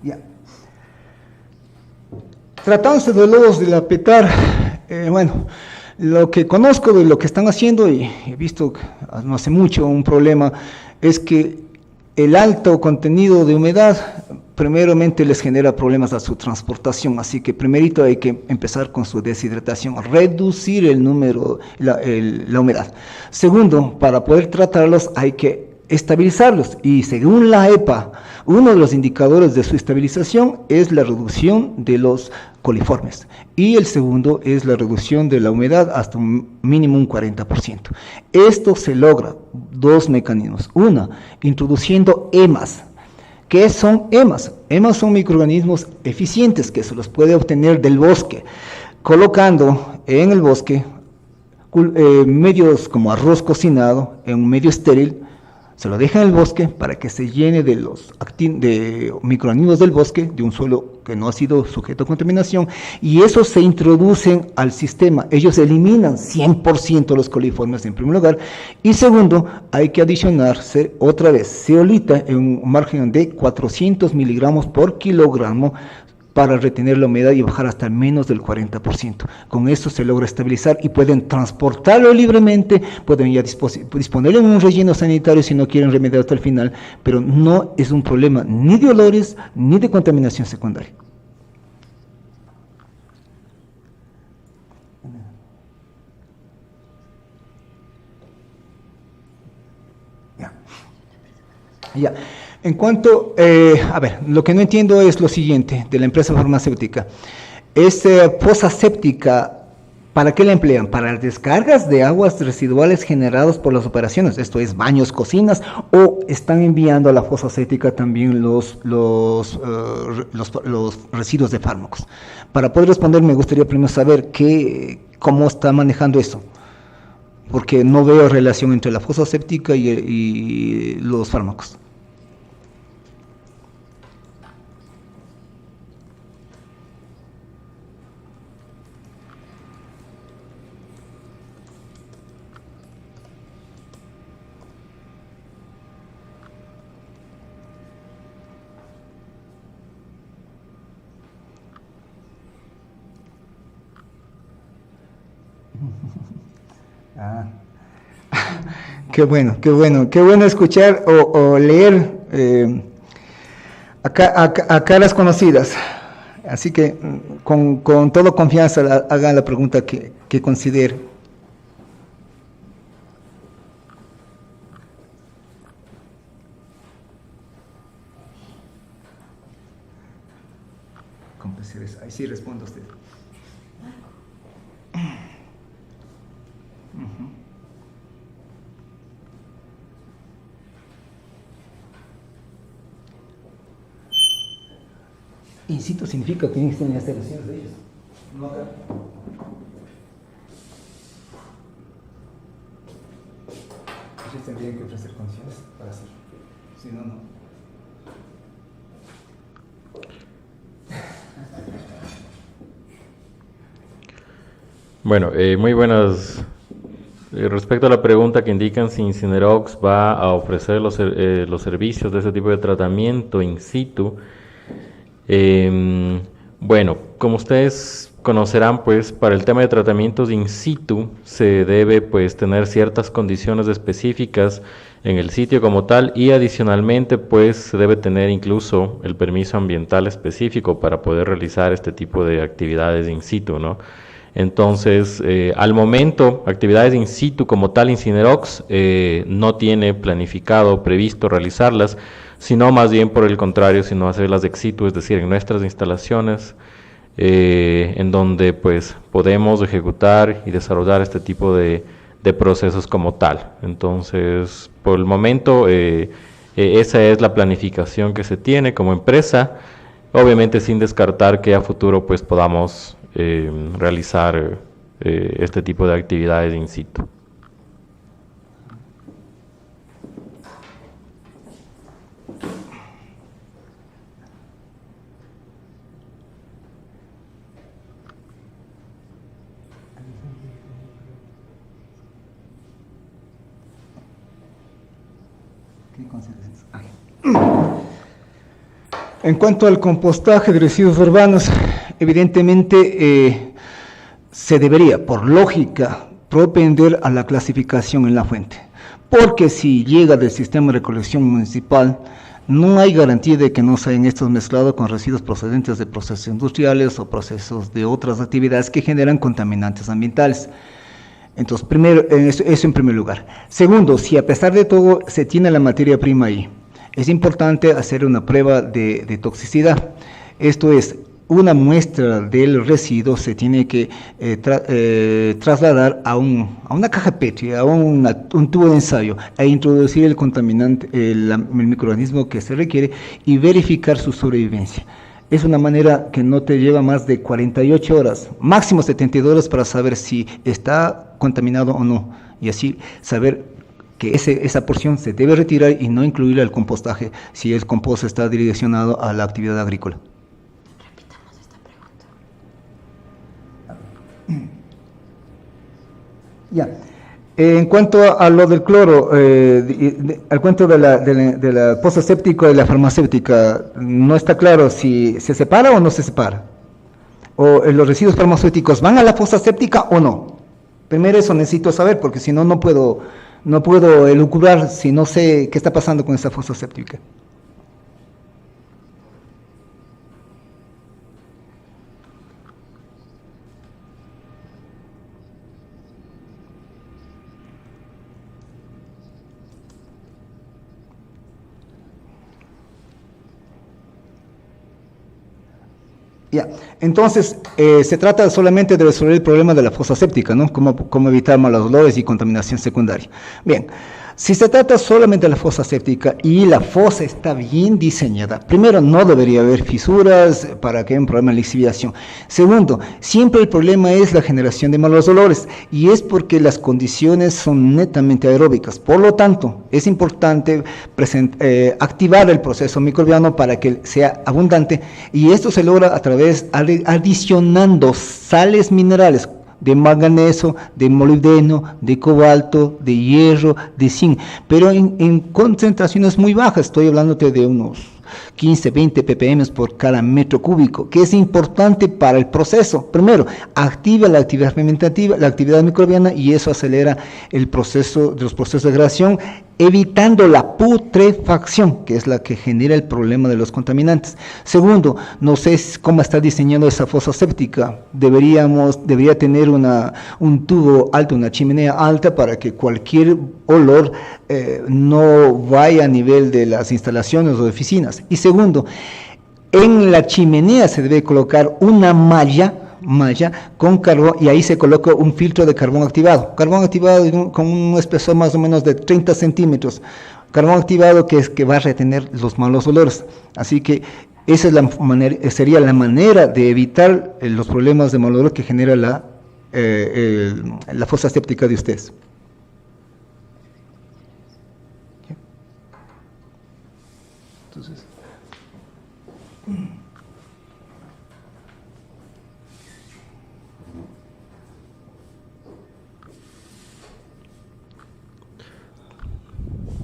Ya. Tratándose de lodos de la PETAR, lo que conozco de lo que están haciendo, y he visto no hace mucho un problema, es que el alto contenido de humedad primeramente les genera problemas a su transportación, así que primerito hay que empezar con su deshidratación, reducir el número, la humedad. Segundo, para poder tratarlos hay que estabilizarlos, y según la EPA, uno de los indicadores de su estabilización es la reducción de los coliformes, y el segundo es la reducción de la humedad hasta un mínimo un 40%. Esto se logra dos mecanismos. Una, introduciendo EMAs. ¿Qué son EMAs? EMAs son microorganismos eficientes que se los puede obtener del bosque, colocando en el bosque medios como arroz cocinado en un medio estéril. Se lo deja en el bosque para que se llene de microorganismos del bosque, de un suelo que no ha sido sujeto a contaminación, y esos se introducen al sistema. Ellos eliminan 100% los coliformes en primer lugar, y segundo, hay que adicionarse otra vez zeolita en un margen de 400 miligramos por kilogramo para retener la humedad y bajar hasta menos del 40%. Con esto se logra estabilizar y pueden transportarlo libremente, pueden ya disponerlo en un relleno sanitario si no quieren remediar hasta el final, pero no es un problema ni de olores ni de contaminación secundaria. Ya. En cuanto, lo que no entiendo es lo siguiente de la empresa farmacéutica. Esta fosa séptica, ¿para qué la emplean? Para las descargas de aguas residuales generadas por las operaciones, esto es baños, cocinas, o están enviando a la fosa séptica también los residuos de fármacos. Para poder responder me gustaría primero saber cómo está manejando eso, porque no veo relación entre la fosa séptica y los fármacos. Ah. Qué bueno, qué bueno, qué bueno escuchar o leer a caras conocidas. Así que con toda confianza hagan la pregunta que considere. Ahí sí responde usted. In situ significa que existen instalaciones de ellos. No acá. Ellos tendrían que ofrecer condiciones para hacerlo. Si no, no. Bueno, muy buenas. Respecto a la pregunta que indican si Incinerox va a ofrecer los servicios de ese tipo de tratamiento in situ, bueno, como ustedes conocerán, pues para el tema de tratamientos in situ se debe pues tener ciertas condiciones específicas en el sitio como tal, y adicionalmente pues se debe tener incluso el permiso ambiental específico para poder realizar este tipo de actividades in situ, ¿no? Entonces, al momento, actividades in situ como tal, Incinerox no tiene planificado, previsto realizarlas, sino más bien por el contrario, sino hacerlas ex situ, es decir, en nuestras instalaciones, en donde pues podemos ejecutar y desarrollar este tipo de procesos como tal. Entonces, por el momento, esa es la planificación que se tiene como empresa, obviamente sin descartar que a futuro pues podamos realizar este tipo de actividades in situ. En cuanto al compostaje de residuos urbanos, evidentemente se debería, por lógica, propender a la clasificación en la fuente, porque si llega del sistema de recolección municipal, no hay garantía de que no sean estos mezclados con residuos procedentes de procesos industriales o procesos de otras actividades que generan contaminantes ambientales. Entonces, primero, eso en primer lugar. Segundo, si a pesar de todo se tiene la materia prima ahí, es importante hacer una prueba de toxicidad. Esto es, una muestra del residuo se tiene que trasladar a una caja Petri, a un tubo de ensayo, e introducir el contaminante, el microorganismo que se requiere, y verificar su sobrevivencia. Es una manera que no te lleva más de 48 horas, máximo 72 horas, para saber si está contaminado o no, y así saber que esa porción se debe retirar y no incluirla al compostaje si el compost está direccionado a la actividad agrícola. Repitamos esta pregunta. Ya. En cuanto a lo del cloro, al cuento de la poza séptica y la farmacéutica, no está claro si se separa o no se separa. O los residuos farmacéuticos van a la fosa séptica o no. Primero eso necesito saber, porque si no, no puedo elucubrar si no sé qué está pasando con esa fosa séptica. Ya, entonces se trata solamente de resolver el problema de la fosa séptica, ¿no? Cómo evitar malos olores y contaminación secundaria. Bien, si se trata solamente de la fosa séptica y la fosa está bien diseñada, primero, no debería haber fisuras para que haya un problema de lixiviación. Segundo, siempre el problema es la generación de malos olores, y es porque las condiciones son netamente aeróbicas. Por lo tanto, es importante activar el proceso microbiano para que sea abundante, y esto se logra a través adicionando sales minerales de manganeso, de molibdeno, de cobalto, de hierro, de zinc, pero en concentraciones muy bajas. Estoy hablándote de unos 15, 20 ppm por cada metro cúbico, que es importante para el proceso. Primero, activa la actividad fermentativa, la actividad microbiana, y eso acelera el proceso de los procesos de degradación, evitando la putrefacción, que es la que genera el problema de los contaminantes. Segundo, no sé cómo está diseñando esa fosa séptica. Debería tener un tubo alto, una chimenea alta, para que cualquier olor no vaya a nivel de las instalaciones o de oficinas. Y segundo, en la chimenea se debe colocar una malla con carbón, y ahí se coloca un filtro de carbón activado con un espesor más o menos de 30 centímetros, carbón activado que va a retener los malos olores. Así que esa es sería la manera de evitar los problemas de mal olor que genera la fosa séptica de ustedes. Entonces,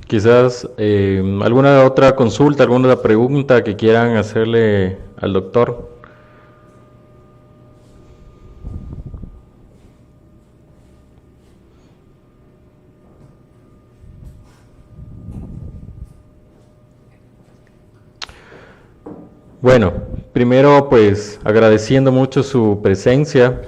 quizás alguna otra consulta, alguna otra pregunta que quieran hacerle al doctor. Bueno, primero pues agradeciendo mucho su presencia.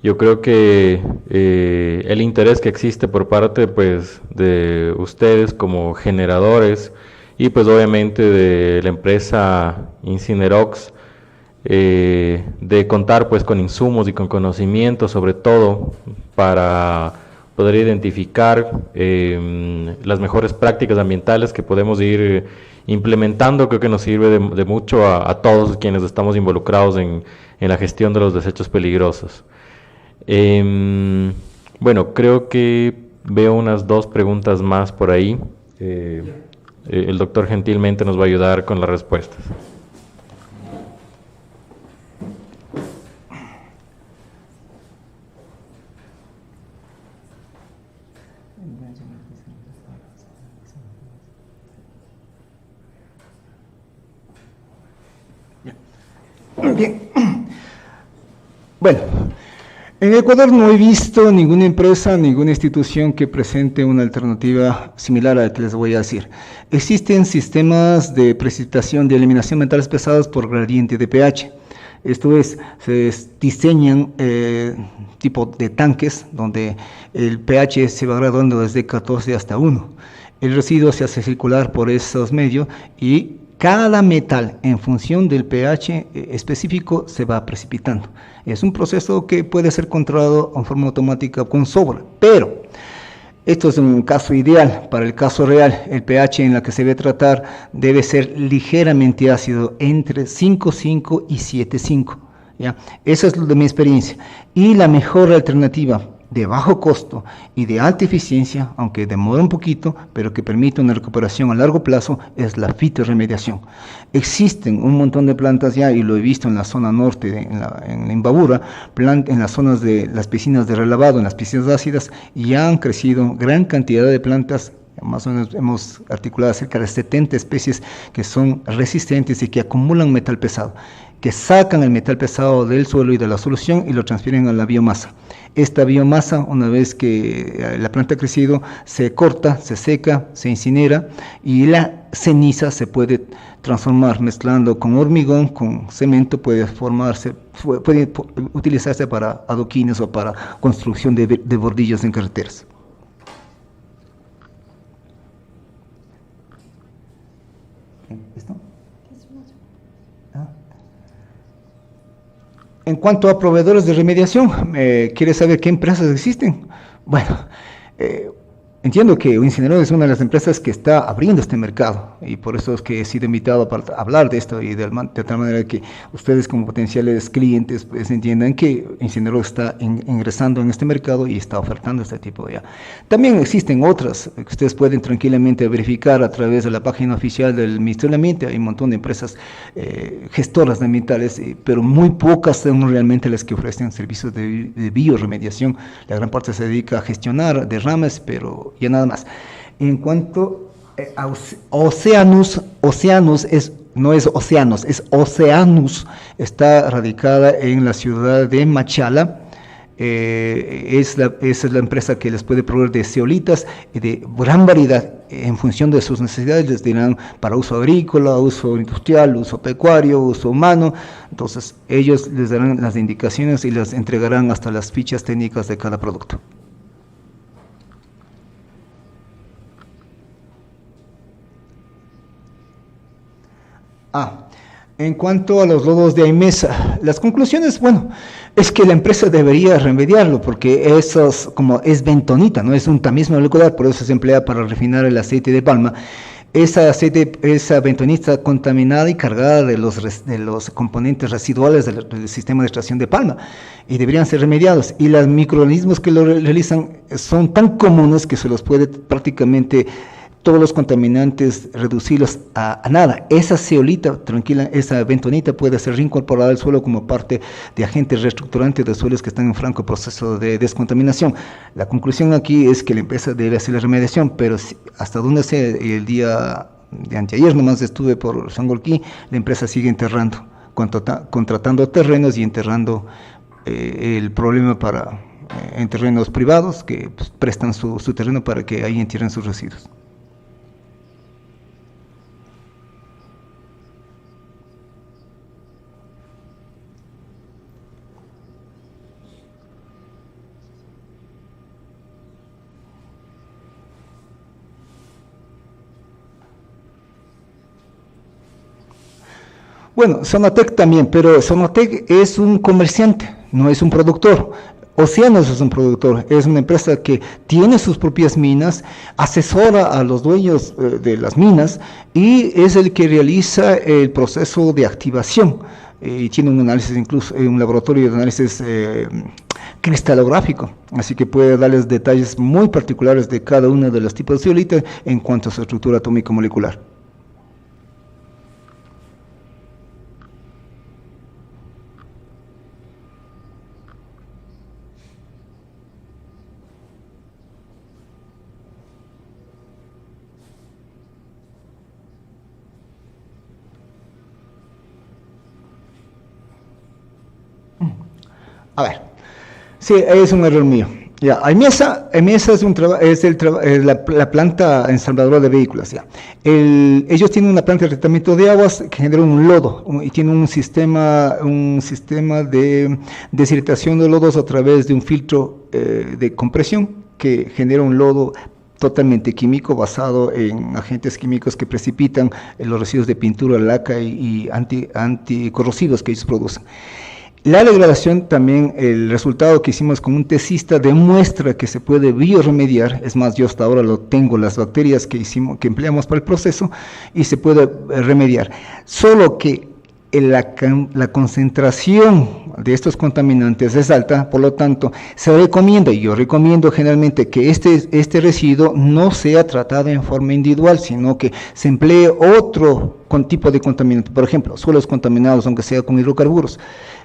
Yo creo que el interés que existe por parte pues de ustedes como generadores y pues obviamente de la empresa Incinerox, de contar pues con insumos y con conocimiento, sobre todo para poder identificar las mejores prácticas ambientales que podemos ir implementando, creo que nos sirve de mucho a todos quienes estamos involucrados en la gestión de los desechos peligrosos. Bueno, creo que veo unas 2 preguntas más por ahí. El doctor gentilmente nos va a ayudar con las respuestas. Bien. Bueno, en Ecuador no he visto ninguna empresa, ninguna institución que presente una alternativa similar a la que les voy a decir. Existen sistemas de precipitación de eliminación de metales pesados por gradiente de pH. Esto es, se diseñan tipo de tanques donde el pH se va graduando desde 14 hasta 1. El residuo se hace circular por esos medios y cada metal, en función del pH específico, se va precipitando. Es un proceso que puede ser controlado en forma automática con software, pero esto es un caso ideal. Para el caso real, el pH en la que se debe tratar debe ser ligeramente ácido, entre 5,5 y 7,5. ¿Ya? Esa es de mi experiencia. Y la mejor alternativa de bajo costo y de alta eficiencia, aunque demora un poquito, pero que permite una recuperación a largo plazo, es la fitorremediación. Existen un montón de plantas ya, y lo he visto en la zona norte, en Imbabura, en las zonas de las piscinas de relavado, en las piscinas ácidas, ya han crecido gran cantidad de plantas. Más o menos hemos articulado cerca de 70 especies que son resistentes y que acumulan metal pesado, que sacan el metal pesado del suelo y de la solución y lo transfieren a la biomasa. Esta biomasa, una vez que la planta ha crecido, se corta, se seca, se incinera, y la ceniza se puede transformar mezclando con hormigón, con cemento, puede utilizarse para adoquines o para construcción de bordillos en carreteras. ¿Esto? En cuanto a proveedores de remediación, ¿quiere saber qué empresas existen? Bueno, entiendo que Incinerox es una de las empresas que está abriendo este mercado, y por eso es que he sido invitado para hablar de esto, y de tal manera que ustedes como potenciales clientes pues entiendan que Incinerox está ingresando en este mercado y está ofertando este tipo de... También existen otras que ustedes pueden tranquilamente verificar a través de la página oficial del Ministerio del Ambiente. Hay un montón de empresas gestoras de ambientales, pero muy pocas son realmente las que ofrecen servicios de bioremediación. La gran parte se dedica a gestionar derrames, pero ya nada más. En cuanto a Oceanus es no es Océanos, es Oceanus, está radicada en la ciudad de Machala. Esa es la empresa que les puede proveer de zeolitas de gran variedad en función de sus necesidades. Les dirán para uso agrícola, uso industrial, uso pecuario, uso humano. Entonces ellos les darán las indicaciones y les entregarán hasta las fichas técnicas de cada producto. En cuanto a los lodos de Aimesa, las conclusiones, bueno, es que la empresa debería remediarlo, porque eso es, como es bentonita, no es un tamiz molecular, por eso se emplea para refinar el aceite de palma. Esa bentonita está contaminada y cargada de los componentes residuales del sistema de extracción de palma, y deberían ser remediados. Y los microorganismos que lo realizan son tan comunes que se los puede prácticamente todos los contaminantes reducirlos a nada. Esa zeolita, tranquila, esa bentonita puede ser reincorporada al suelo como parte de agentes reestructurantes de suelos que están en franco proceso de descontaminación. La conclusión aquí es que la empresa debe hacer la remediación, pero hasta donde sé, el día de anteayer nomás estuve por Sangolquí, la empresa sigue enterrando, contratando terrenos y enterrando el problema en terrenos privados que pues, prestan su terreno para que ahí entierren sus residuos. Bueno, Sonatec también, pero Sonatec es un comerciante, no es un productor. Océanos es un productor, es una empresa que tiene sus propias minas, asesora a los dueños de las minas y es el que realiza el proceso de activación. Y tiene un análisis, incluso un laboratorio de análisis cristalográfico, así que puede darles detalles muy particulares de cada uno de los tipos de zeolita en cuanto a su estructura atómica molecular. A ver, sí, es un error mío. Ya, Aimesa es la planta ensambladora de vehículos. Ya. Ellos tienen una planta de tratamiento de aguas que genera un lodo y tienen un sistema de deshidratación de lodos a través de un filtro de compresión que genera un lodo totalmente químico basado en agentes químicos que precipitan los residuos de pintura, laca y anticorrosivos que ellos producen. La degradación también, el resultado que hicimos con un tesista demuestra que se puede bioremediar, es más, yo hasta ahora lo tengo, las bacterias que empleamos para el proceso, y se puede remediar. Solo que la concentración de estos contaminantes es alta, por lo tanto, se recomienda, y yo recomiendo generalmente que este residuo no sea tratado en forma individual, sino que se emplee otro tipo de contaminante, por ejemplo, suelos contaminados, aunque sea con hidrocarburos,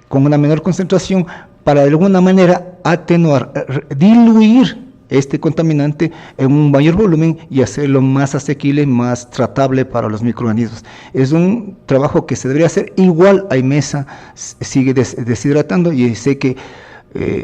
con una menor concentración, para de alguna manera atenuar, diluir este contaminante en un mayor volumen y hacerlo más asequible, más tratable para los microorganismos. Es un trabajo que se debería hacer. Igual Aimesa sigue deshidratando y sé que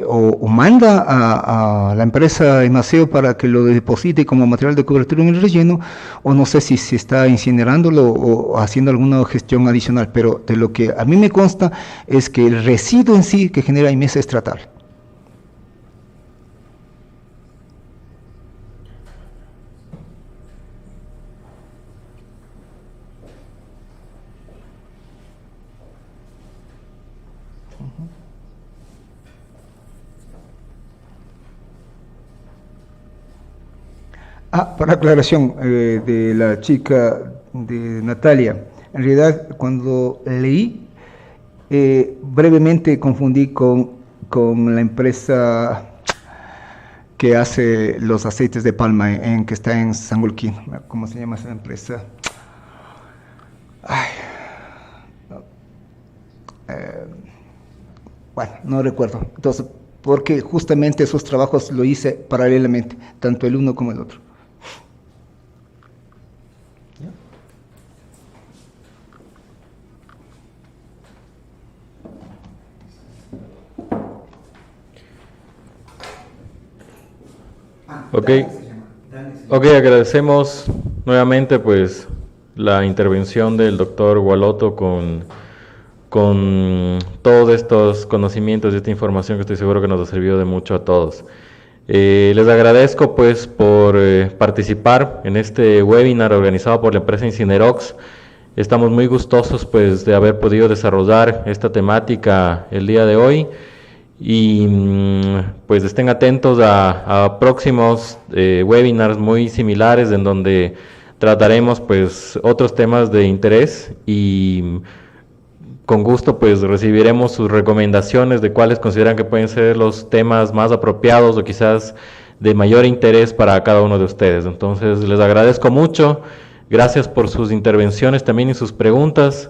o manda a la empresa Emaceo para que lo deposite como material de cobertura en el relleno, o no sé si se está incinerándolo o haciendo alguna gestión adicional, pero de lo que a mí me consta es que el residuo en sí que genera Aimesa es tratable. Para aclaración de la chica de Natalia, en realidad cuando leí, brevemente confundí con la empresa que hace los aceites de palma que está en Sangolquí. ¿Cómo se llama esa empresa? Bueno, no recuerdo. Entonces, porque justamente esos trabajos lo hice paralelamente, tanto el uno como el otro. Ok, ok, agradecemos nuevamente pues la intervención del doctor Gualoto con todos estos conocimientos y esta información que estoy seguro que nos ha servido de mucho a todos. Les agradezco pues por participar en este webinar organizado por la empresa Incinerox. Estamos muy gustosos pues de haber podido desarrollar esta temática el día de hoy y pues estén atentos a próximos webinars muy similares en donde trataremos pues otros temas de interés y con gusto pues recibiremos sus recomendaciones de cuáles consideran que pueden ser los temas más apropiados o quizás de mayor interés para cada uno de ustedes. Entonces les agradezco mucho, gracias por sus intervenciones también y sus preguntas.